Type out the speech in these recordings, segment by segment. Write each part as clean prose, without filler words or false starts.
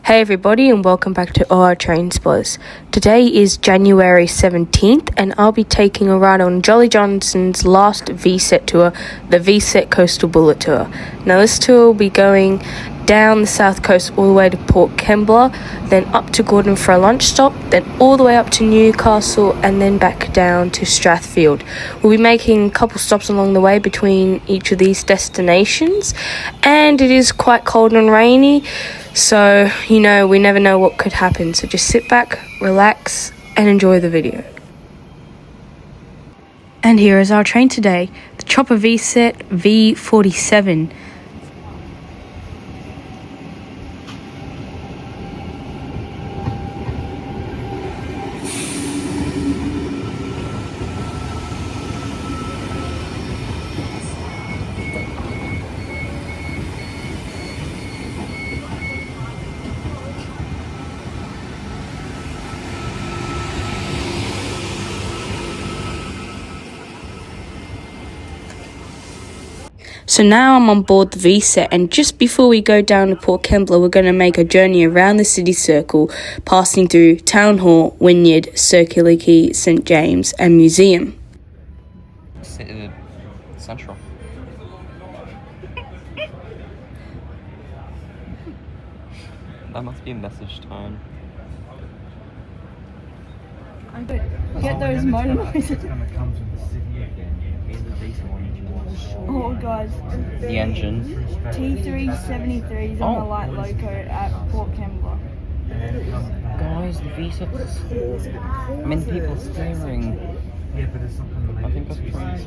Hey everybody, and welcome back to OR Train Spoilers. Today is January 17th and I'll be taking a ride on Jolly Johnson's last VSET tour, the VSET Coastal Bullet Tour. Now this tour will be going down the south coast all the way to Port Kembla, then up to Gordon for a lunch stop, then all the way up to Newcastle and then back down to Strathfield. We'll be making a couple stops along the way between each of these destinations, and it is quite cold and rainy, so we never know what could happen, so just sit back, relax and enjoy the video. And here is our train today, the Chopper VSET V47. So now I'm on board the VSET, and just before we go down to Port Kembla, we're going to make a journey around the city circle, passing through Town Hall, Wynyard, Circular Quay, St James and Museum. Central. That must be a message time. Get those motor noises. Oh guys, The engine. T373 is on the light loco at Port Kembla. Guys, the VSET's... I mean, the people are staring. I think that's crazy.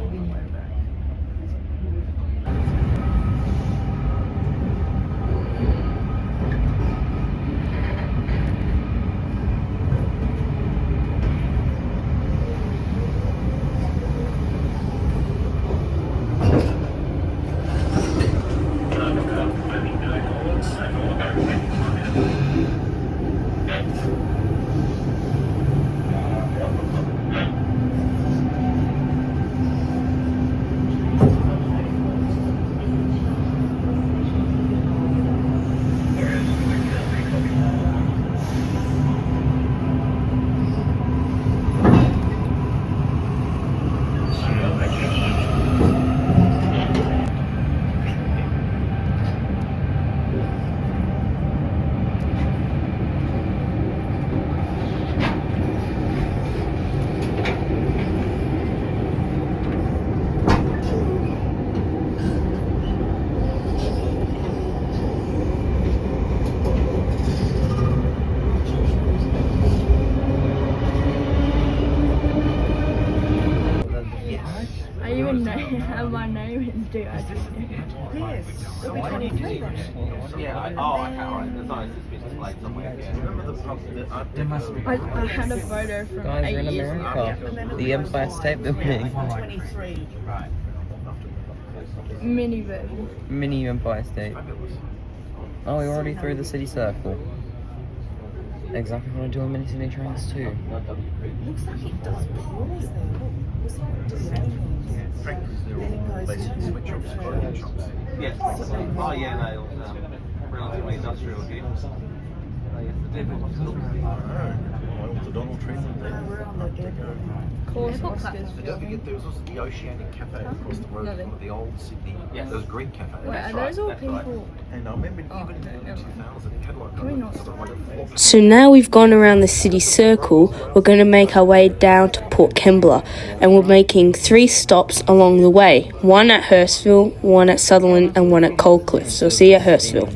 I even know how my name is, do I? Yes. Yeah, I can't write. There's not, it's been displayed somewhere. I had a photo from Guys, 8 we're in years America. The Empire State Building. Mini version. Mini Empire State. Oh, we're already through the city circle. Exactly what I do on mini city trains too. Looks like it does pause though. Was that design? Basically switch shops, clothing shops. Yes. Oh yeah, no, it was relatively industrial here. The Donald Tree. We're on the Course But don't forget there was also the Oceanic Cafe across the road from the old Sydney. Yeah. There was Green Cafe. Wait, are those all people? And I remember even in the 2000 it had like sort of like a floor. So now we've gone around the city circle, we're going to make our way down to Port Kembla, and we're making 3 stops along the way, one at Hurstville, one at Sutherland and one at Coldcliff. So see you at Hurstville.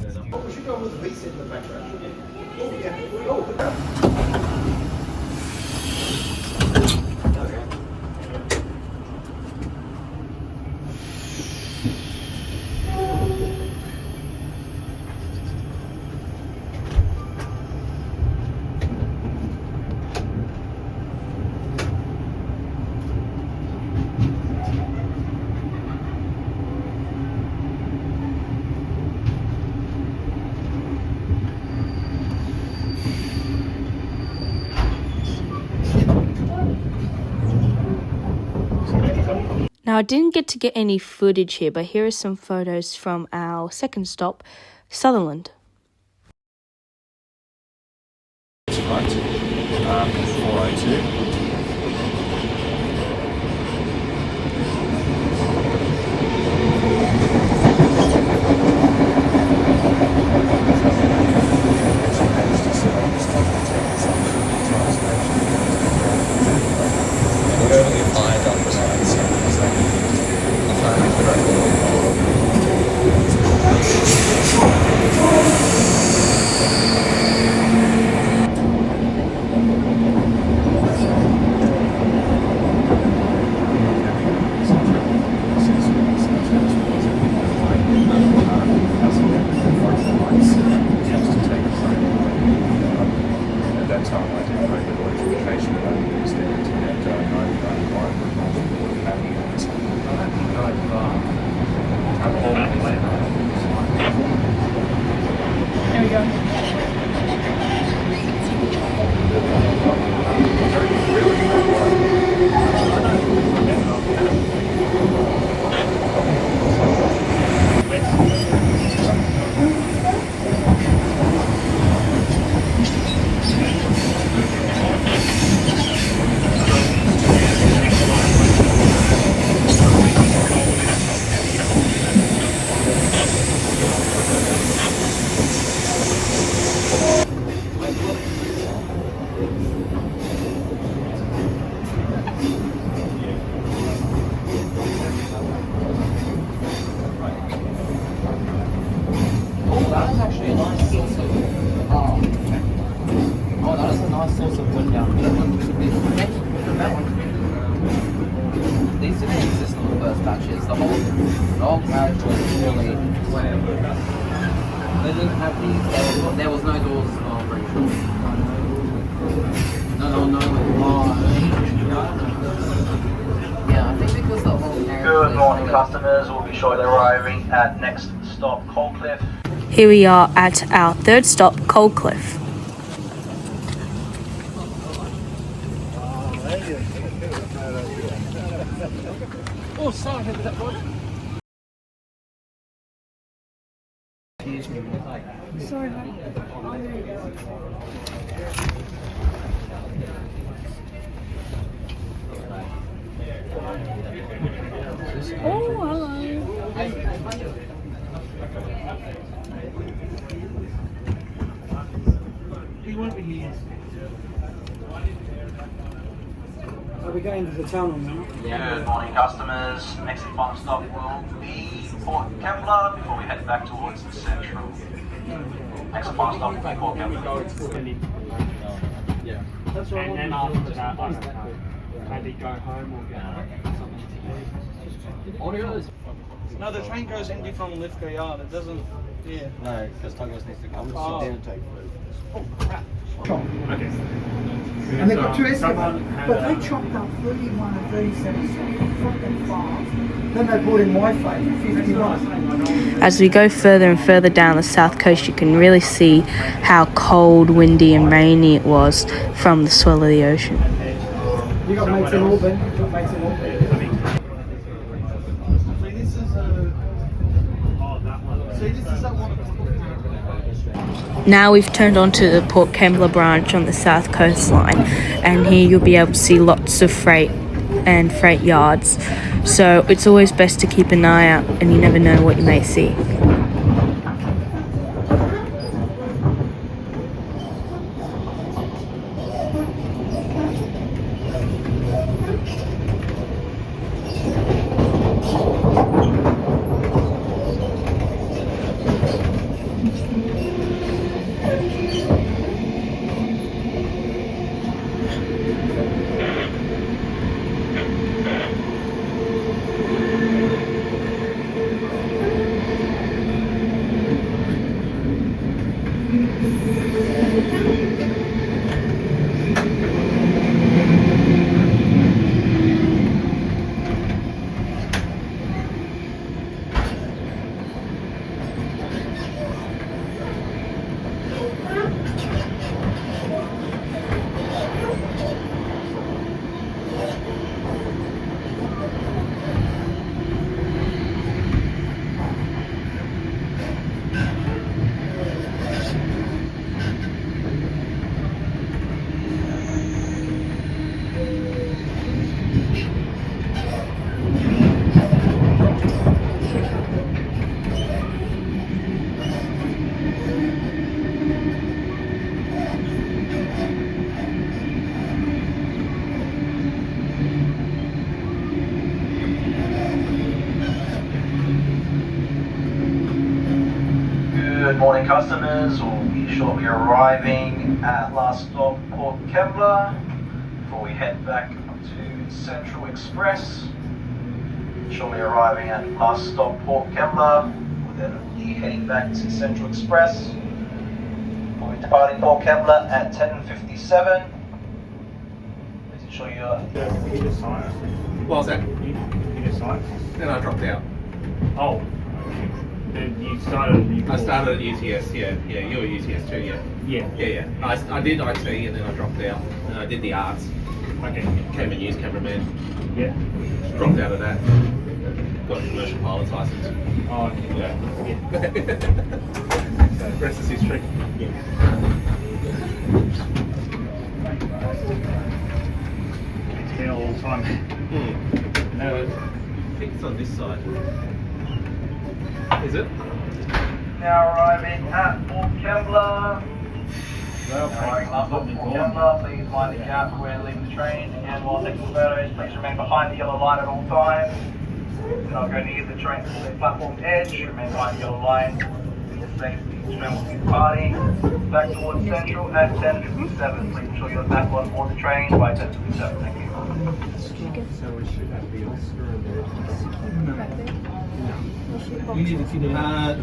Now, I didn't get to get any footage here, but here are some photos from our second stop, Sutherland. right, 402. There we go. That is actually a nice source of. Oh, that is a nice source of wind down here. That one. These didn't exist on the first batches. The whole garage was really. They didn't have these. There was no doors. Oh, I'm pretty sure. No. Yeah, I think because the whole area. Good morning, customers. We'll be shortly arriving at next stop, Coldcliff. Here we are at our third stop, Coldcliff. Oh, sorry, was that one? Sorry, oh, hello. He won't be here. Are we going to the tunnel now? Good morning, customers. Next and final stop will be Port Kembla before we head back towards the central. Next and final stop will be Port Kembla. That's what And then after that, I don't know, maybe go home or get something to eat. No, the train goes empty from Lithgow Yard. It doesn't. Yeah. No, because Douglas needs to come. Oh. Sit down and take food. Oh crap. Okay. And they've got two excavators, but they chopped up 31 and 37 fucking fast. Then they brought in Wi-Fi, 51. As we go further and further down the south coast, you can really see how cold, windy and rainy it was from the swell of the ocean. You got mates in Auburn, you got mates in Auburn. Now we've turned onto the Port Kembla branch on the south coastline, and here you'll be able to see lots of freight and freight yards. So it's always best to keep an eye out, and you never know what you may see. Good morning customers, we'll be shortly arriving at last stop Port Kembla before we head back to Central Express. Shortly arriving at last stop Port Kembla, we'll then be heading back to Central Express. We'll be departing Port Kembla at 10:57. Please ensure you're... What was that? You decided? Then I dropped out. Oh. Then you started. I started at UTS, yeah. You were UTS too, yeah. Yeah. I did IT and then I dropped out. And I did the arts. Okay. Became a news cameraman. Yeah. Dropped out of that. Got a commercial pilot's license. Oh, yeah. So the rest is history. Yeah. It's been a long time. No, I think it's on this side. Is it? Now arriving at Port Kembla. Arriving last stop Port Kembla, please mind the gap when leaving the train, and while taking photos, please remain behind the yellow line at all times. Do not go near the train to the platform edge, remain behind the yellow line. Be safe, the train will be departing back towards Central at 10:57. Please ensure you're back on board the train by 10:57. Thank you. So we should have the Oscar and the...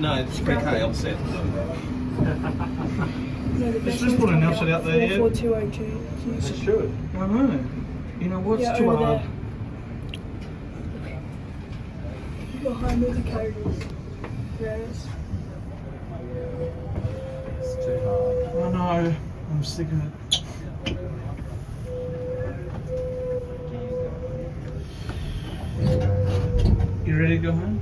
No, it's pre-K offset. Let's just put an offset out there, yeah? 4202. They should. I know. You know what's Yeah, too over hard? there. Behind where the code is. Yes. It's too hard. I know. I'm sick of it. You ready to go home?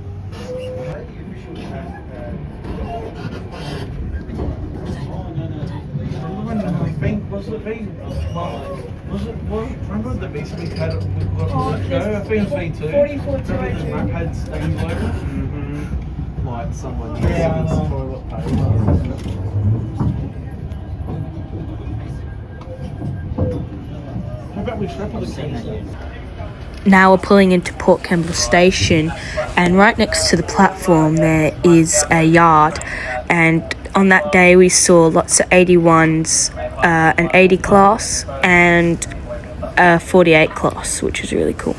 Was it what? Remember the best we had at I think it was V2. 44 Remember the map had stains over it? Mm-hmm. Like someone using Yeah, this I know. toilet paper. How about we strap on the case? Now we're pulling into Port Kembla station, and right next to the platform there is a yard, and on that day we saw lots of 81s, an 80 class and a 48 class, which was really cool.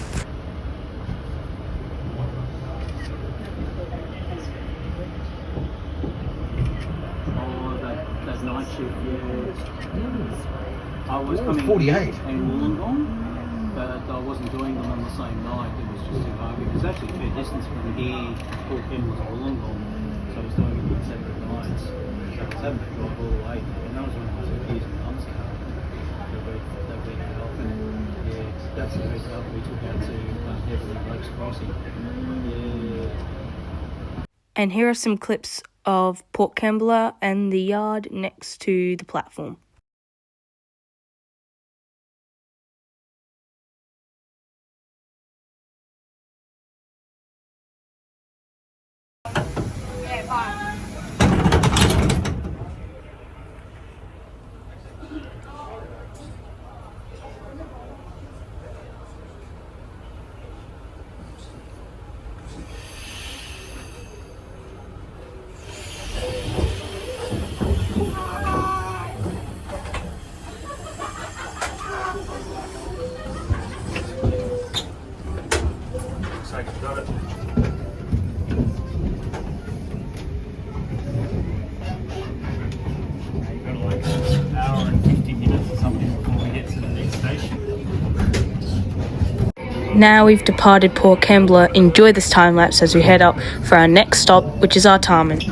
That's night shift, I was coming 48. in Wollongong, but I wasn't doing them on the same night. It was just too hard. It was actually a fair distance from here, Port Kembla to Wollongong, so I was doing it on separate nights. So I was having to drive all the way, and that was when I was using Mum's car. That week off, and yeah, that's the week off we took out to Heavenly Lakes Crossing. Yeah. And here are some clips of Port Kembla and the yard next to the platform. Got it. You've got like an hour and 50 minutes or something before we get to the next station. Now we've departed Port Kembla. Enjoy this time lapse as we head up for our next stop, which is Artarmon.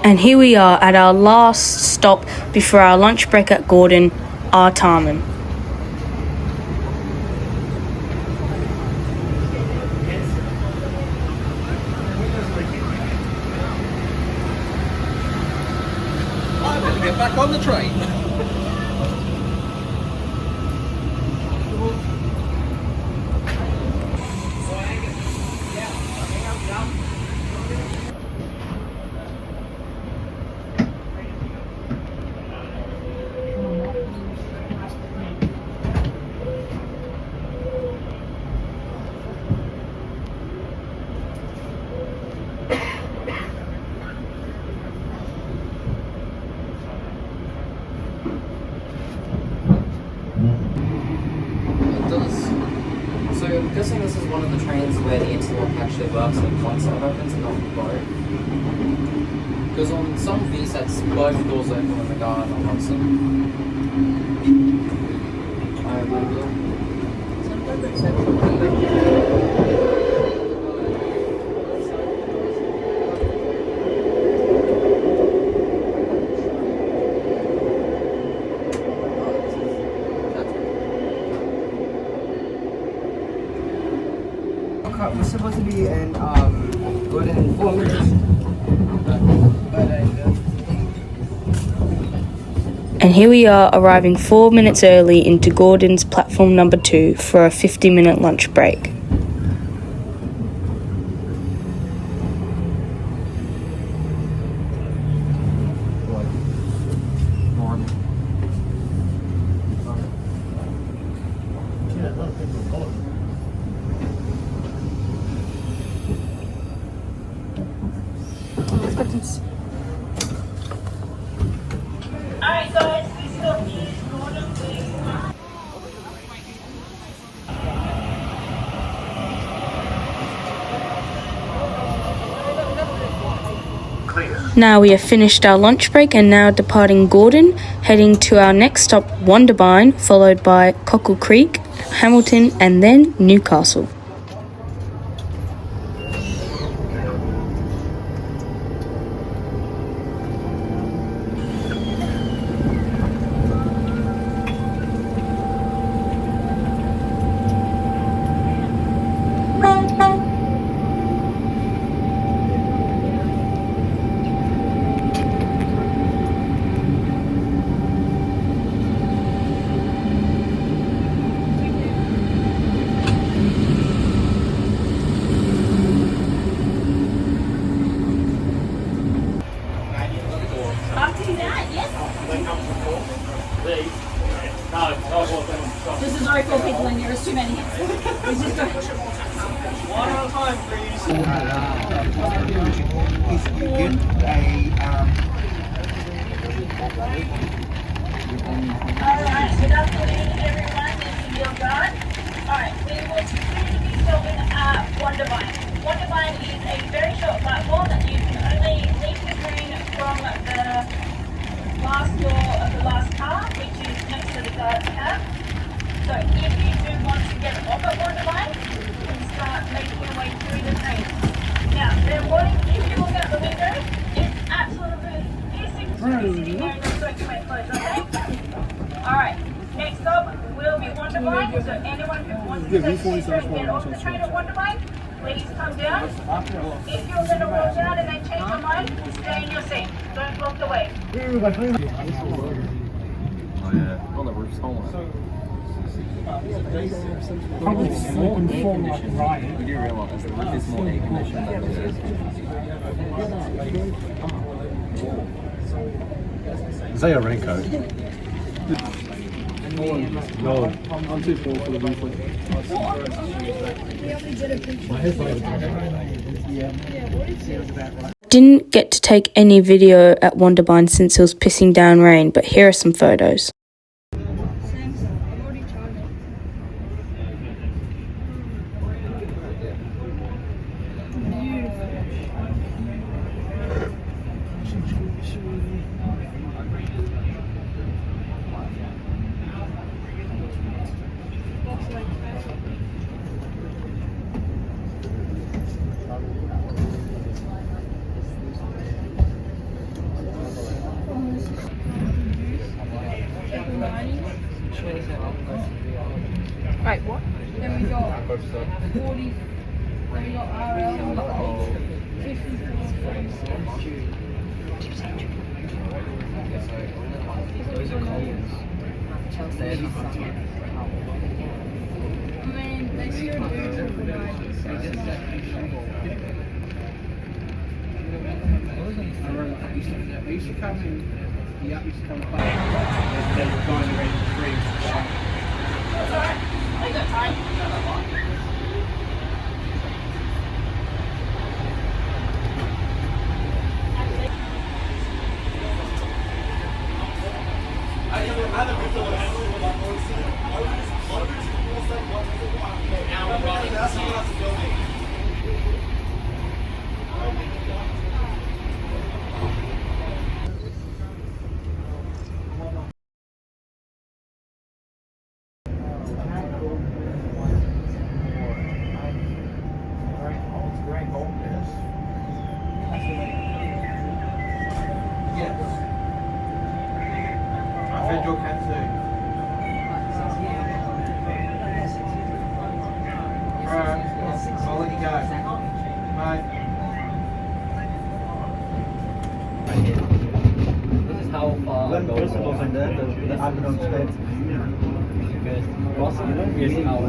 And here we are at our last stop before our lunch break at Gordon, Artarmon. I'm going to get back on the train. It does. So I'm guessing this is one of the trains where the interlock actually works and one side opens and not both. Because on some VSETs, both doors open when the guard unlocks them. I remember. We're supposed to be in Gordon in 4 minutes. And here we are arriving 4 minutes early into Gordon's platform number 2 for a 50-minute lunch break. Alright guys, we still need Gordon, please. Now we have finished our lunch break and now departing Gordon, heading to our next stop, Wondabyne, followed by Cockle Creek, Hamilton, and then Newcastle. This is already 4 people in here, it's too many. It's just a... One at a time, please. If you get Alright, good afternoon everyone, this is your guard. Alright, we will soon be stopping at Wondabyne. Wondabyne is a very short platform that you can only leave the train from the last door of the last car, which is next to the guard's cab. So if you do want to get off at Wondabyne, you can start making your way through the train. Now, the warning, if you look out the window, it's absolutely piercing sitting there in the soaking wet clothes, okay? Alright, next stop will be Wondabyne, so anyone who wants to take the seat and get off the train at Wondabyne, please come down. If you're going to walk out and then change your mind, stay in your seat. Don't block the way. Oh yeah, on the roof's hole. probably sleeping full like Ryan. We do realise the roof is more air conditioned than the Is that your raincoat? No, I'm too full for the roof. Didn't get to take any video at Wondabyne since it was pissing down rain, but here are some photos. Gloucester. 43 RL. 54. Those are columns. I mean, they still do provide this. I used to come in. Yeah, I used to come back. They were going to rent free. That's alright. I got time. I fed your cat too. Alright, I'll let you go. Bye. This is how far I go. Because Gloucester is our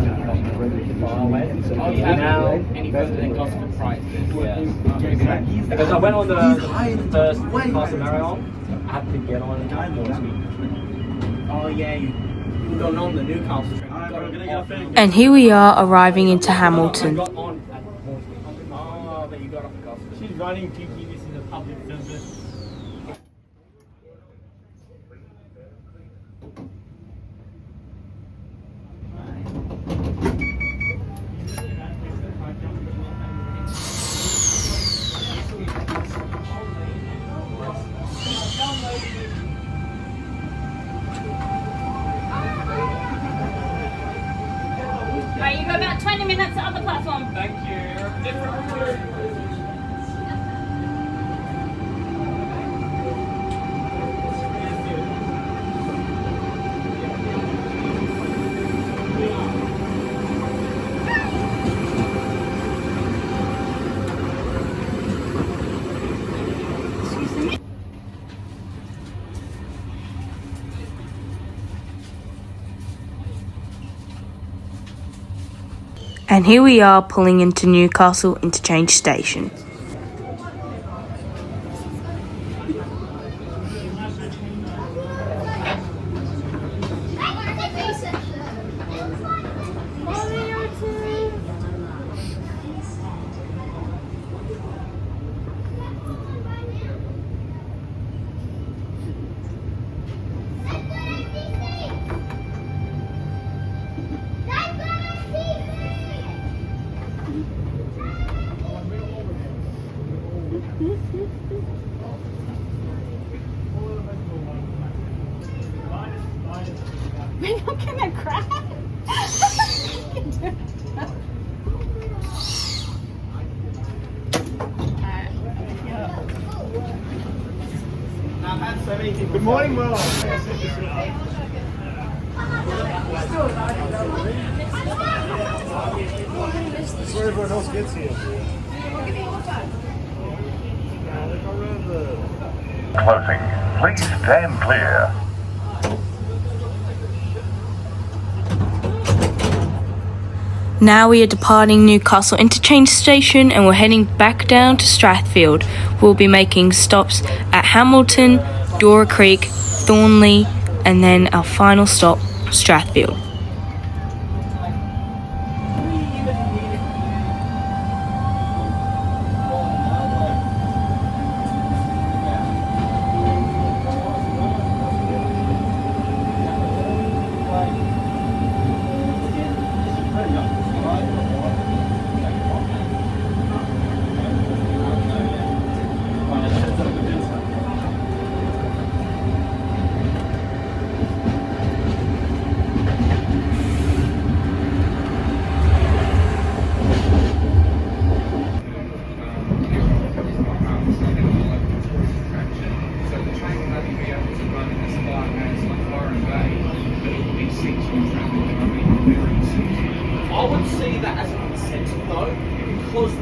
far away. Oh, you have now any further than Gloucester price? Yes. Because I went on the first Newcastle Marathon, I had to get on and Oh yeah, you got on the Newcastle train. And here we are arriving into Hamilton. Oh, but you got off Gloucester. She's running thinking this is a public service. Right, you got about 20 minutes on the platform. Thank you. Different route. And here we are pulling into Newcastle Interchange Station. We're not gonna crash. Good morning, Mom. That's where everyone else gets here. Closing. Please stand clear. Now we are departing Newcastle Interchange Station and we're heading back down to Strathfield. We'll be making stops at Hamilton, Dora Creek, Thornley, and then our final stop, Strathfield.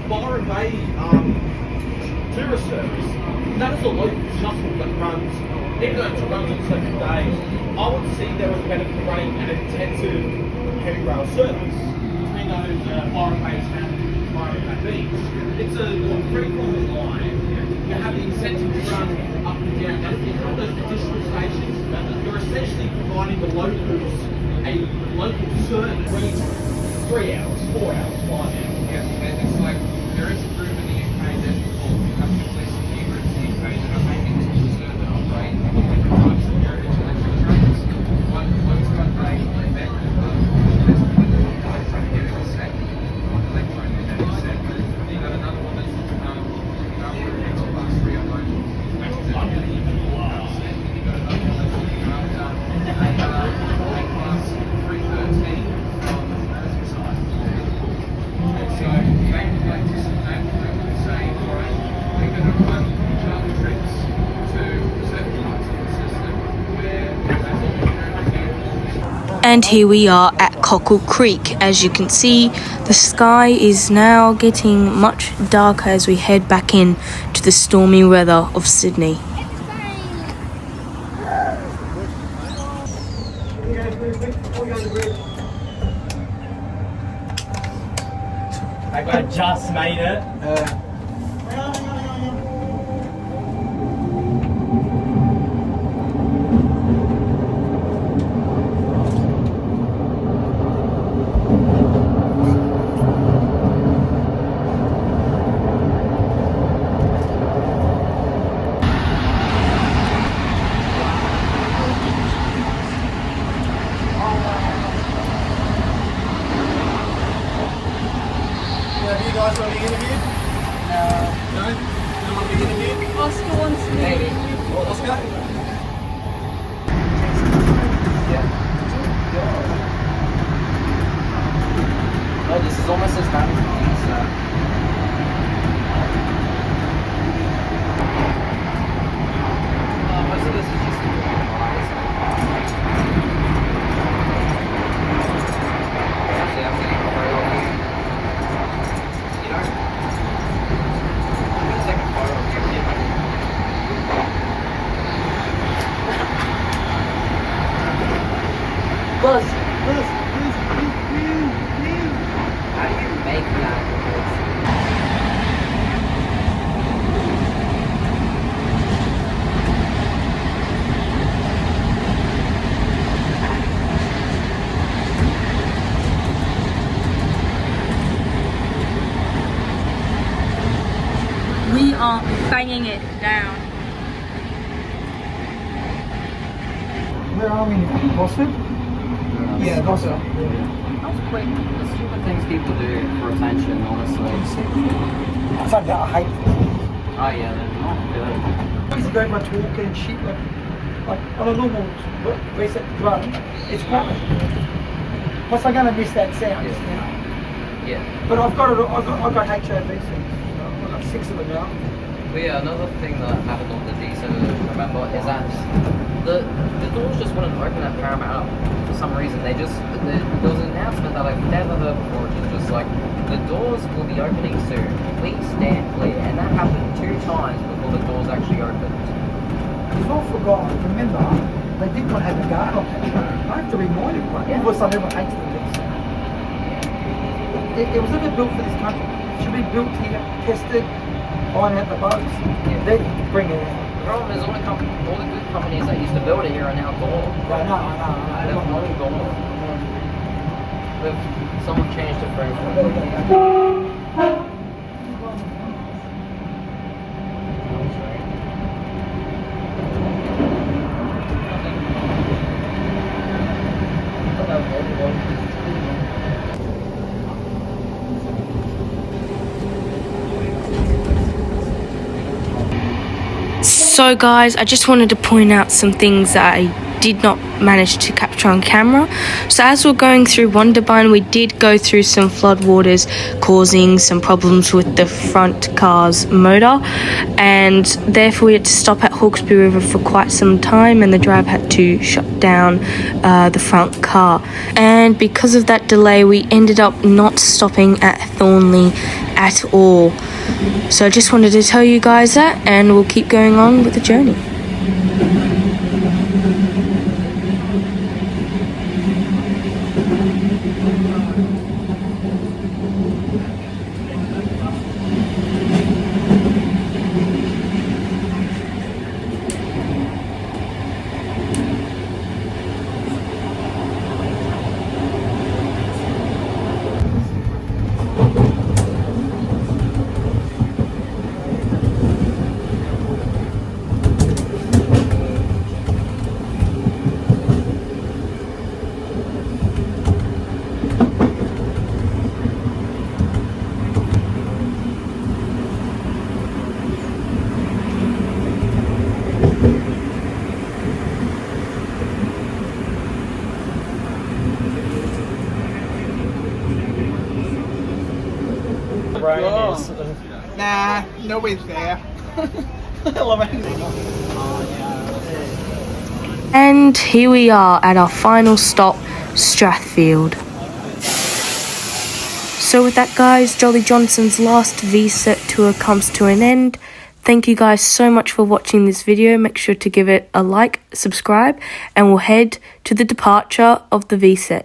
Byron Bay tourist service, that is a local shuttle that runs, even though it runs on 7 days, I would see there was a benefit of running an intensive heavy rail service between those Byron Bay and Byron Bay Beach. It's a 3-kilometre line. You have the incentive to run up and down. And if you have those additional stations, you're essentially providing the locals a local service. 3 hours, 4 hours, 5 hours. Yeah, and it's like there is a group in the UK that have completed a few groups in the UK that are making this concern that operate different types of heritage electric trains. One's got a electromagnetic set, electromagnetic set. You've got another one that's class 3 on local. You've got another one that's class 313 on the side. And so they would like to say, all right, we're going to run charter trips to certain parts of the system where And here we are at Cockle Creek. As you can see, the sky is now getting much darker as we head back in to the stormy weather of Sydney. I just made it. Oscar wants to Maybe. Oscar? Oh, this is almost as bad as the pizza. Most of this is just actually, I'm getting a photo of this. You know? I'm gonna take a photo of you. Buzz! How do you make that? We are banging it down. Where are we now? Gosford? Yeah, Gosford. That's quick. The stupid things people do for attention, honestly. It's like that, I hate it. Oh yeah, they're not good. I used to go to my talk and shit, like on a normal reset run, it's quiet. Plus I'm going to miss that sound, you know. Yeah. But I've got HOV seats. I've got 6 of them now. Well, yeah, another thing that happened on the D7, remember, is that the doors just wouldn't open at Paramount for some reason. There was an announcement that I've never heard before, which is just like, the doors will be opening soon. Please stand clear. And that happened 2 times before the doors actually opened. If I forgot, remember, they did not have a guard on that train. I have to remind everyone. Yeah. All of a sudden everyone hates the D7. It was never built for this country. It should be built here, tested, iron out the bugs, then bring it out. The problem is all the good companies that used to build it here are now gone. I know. They're long gone. Some have changed it for So guys, I just wanted to point out some things that I did not manage to capture capture on camera. So as we're going through Wondabyne, we did go through some floodwaters causing some problems with the front car's motor, and therefore we had to stop at Hawkesbury River for quite some time, and the driver had to shut down the front car. And because of that delay, we ended up not stopping at Thornley at all. So I just wanted to tell you guys that, and we'll keep going on with the journey. Nah, nobody's there. I love it. And here we are at our final stop, Strathfield. So with that, guys, Jolly Johnson's last VSET tour comes to an end. Thank you guys so much for watching this video. Make sure to give it a like, subscribe, and we'll head to the departure of the VSET.